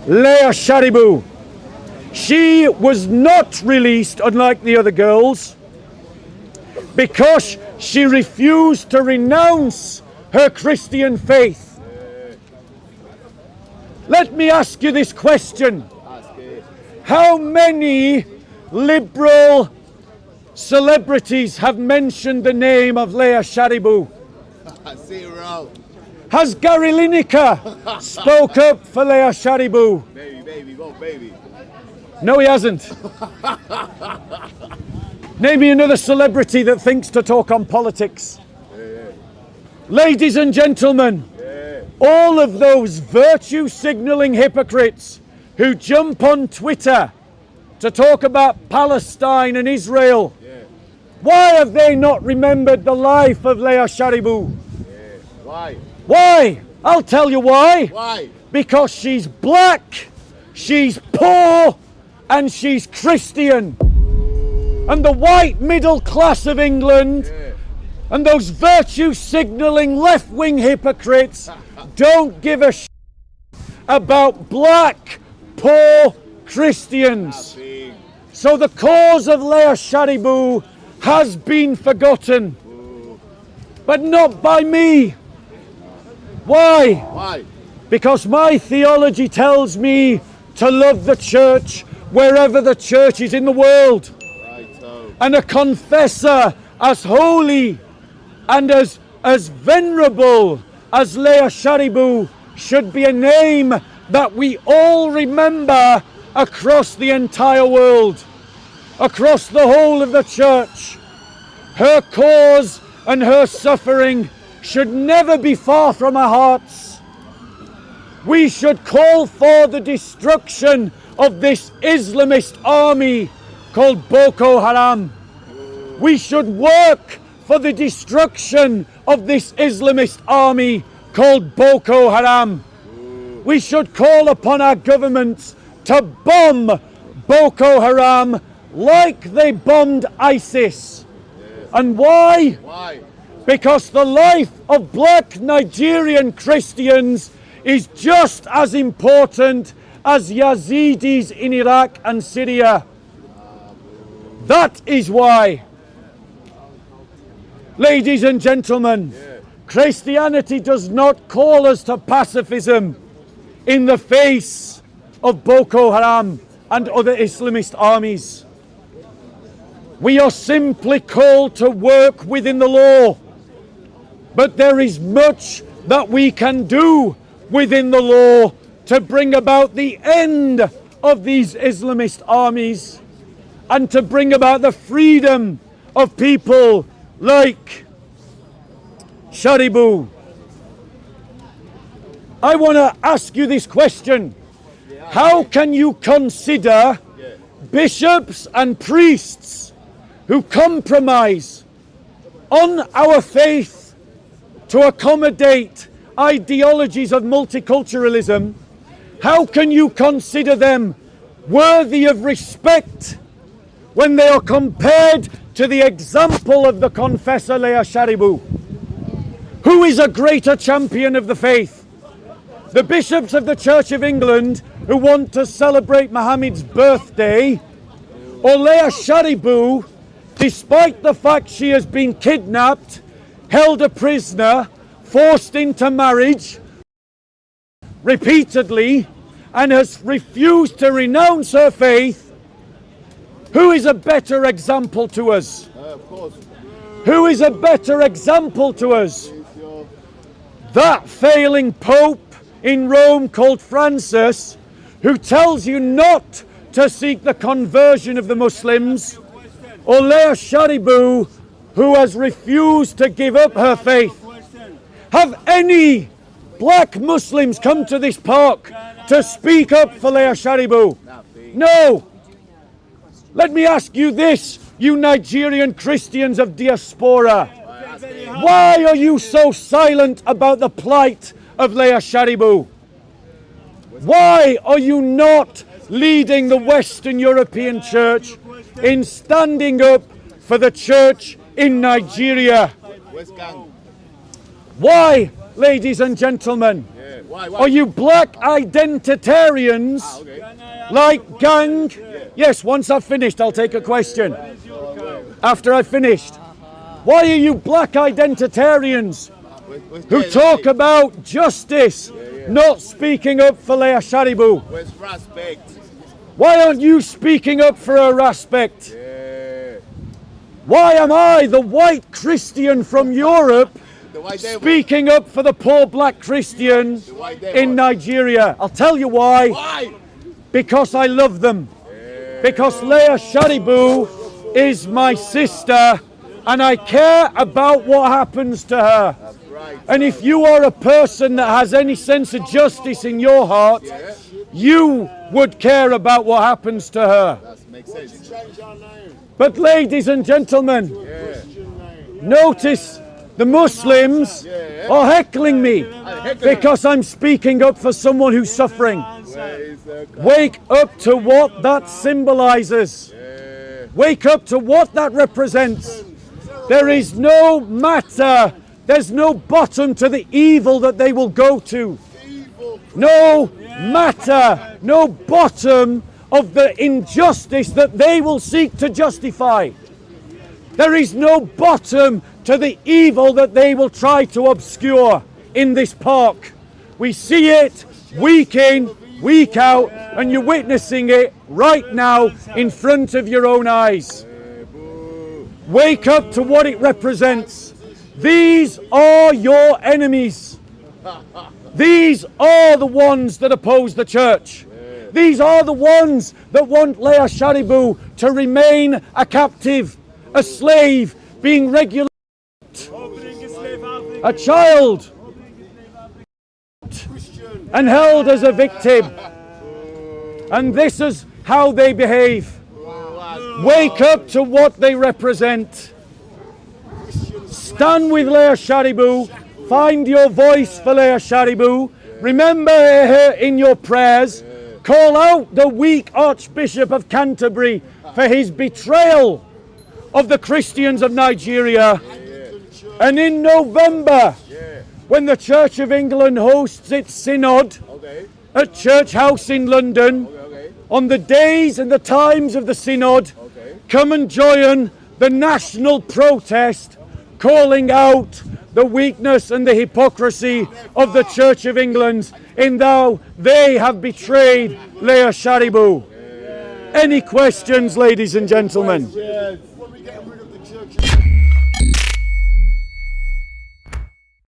Leah Sharibu. She was not released, unlike the other girls, because she refused to renounce her Christian faith. Let me ask you this question. How many liberal celebrities have mentioned the name of Leah Sharibu? 0. Has Gary Lineker spoke up for Leah Sharibu? Baby, go baby. No, he hasn't. Name me another celebrity that thinks to talk on politics. Ladies and gentlemen, all of those virtue signaling hypocrites who jump on Twitter to talk about Palestine and Israel, why have they not remembered the life of Leah Sharibu? Why? Why? I'll tell you why. Why? Because she's black, she's poor, and she's Christian. And the white middle class of England and those virtue signaling left-wing hypocrites don't give a shit about black, poor Christians. So the cause of Leah Sharibu has been forgotten. But not by me. Why? Why? Because my theology tells me to love the church wherever the church is in the world. And a confessor as holy and as venerable as Leah Sharibu should be a name that we all remember across the entire world, across the whole of the church. Her cause and her suffering should never be far from our hearts. We should call for the destruction of this Islamist army called Boko Haram. We should work for the destruction of this Islamist army called Boko Haram. We should call upon our governments to bomb Boko Haram like they bombed ISIS. And why? Why? Because the life of black Nigerian Christians is just as important as Yazidis in Iraq and Syria. That is why, ladies and gentlemen, Christianity does not call us to pacifism in the face of Boko Haram and other Islamist armies. We are simply called to work within the law. But there is much that we can do within the law to bring about the end of these Islamist armies and to bring about the freedom of people like Sharibu. I want to ask you this question. How can you consider bishops and priests who compromise on our faith to accommodate ideologies of multiculturalism, how can you consider them worthy of respect when they are compared to the example of the confessor Leah Sharibu? Who is a greater champion of the faith? The bishops of the Church of England who want to celebrate Muhammad's birthday, or Leah Sharibu, despite the fact she has been kidnapped, held a prisoner, forced into marriage repeatedly, and has refused to renounce her faith? Who is a better example to us? Of course. Who is a better example to us? That failing Pope in Rome called Francis, who tells you not to seek the conversion of the Muslims, or Leah Sharibu, who has refused to give up her faith? Have any black Muslims come to this park to speak up for Leah Sharibu? No. Let me ask you this, you Nigerian Christians of diaspora. Why are you so silent about the plight of Leah Sharibu? Why are you not leading the Western European Church in standing up for the church in Nigeria? Why, ladies and gentlemen? Why? Are you black identitarians like gang? Yes, once I've finished, I'll take a question. After I've finished. Why are you black identitarians who talk about justice, not speaking up for Leah Sharibu? With respect. Why aren't you speaking up for her respect? Yeah. Why am I, the white Christian from Europe, The white devil. speaking up for the poor black Christian The white devil. in Nigeria? I'll tell you why. Why? Because I love them. Because Leah Sharibu is my sister and I care about what happens to her. That's right. And if you are a person that has any sense of justice in your heart, you would care about what happens to her. That makes sense. But ladies and gentlemen, notice the Muslims are heckling me because I'm speaking up for someone who's suffering. Where is the Wake up to what that symbolizes. Wake up to what that represents. There is no matter, there's no bottom to the evil that they will go to. No matter, no bottom of the injustice that they will seek to justify. There is no bottom to the evil that they will try to obscure in this park. We see it week in, week out, and you're witnessing it right now in front of your own eyes. Wake up to what it represents. These are your enemies. These are the ones that oppose the church. These are the ones that want Leah Sharibu to remain a captive, a slave, being regulated, a child, and held as a victim. And this is how they behave. Wake up to what they represent. Stand with Leah Sharibu. Find your voice for Leah Sharibu. Remember her in your prayers. Call out the weak Archbishop of Canterbury for his betrayal of the Christians of Nigeria. And in November, when the Church of England hosts its synod at Church House in London, on the days and the times of the synod, come and join the national protest calling out the weakness and the hypocrisy of the Church of England in thou they have betrayed Leah Sharibu. Any questions, ladies and gentlemen?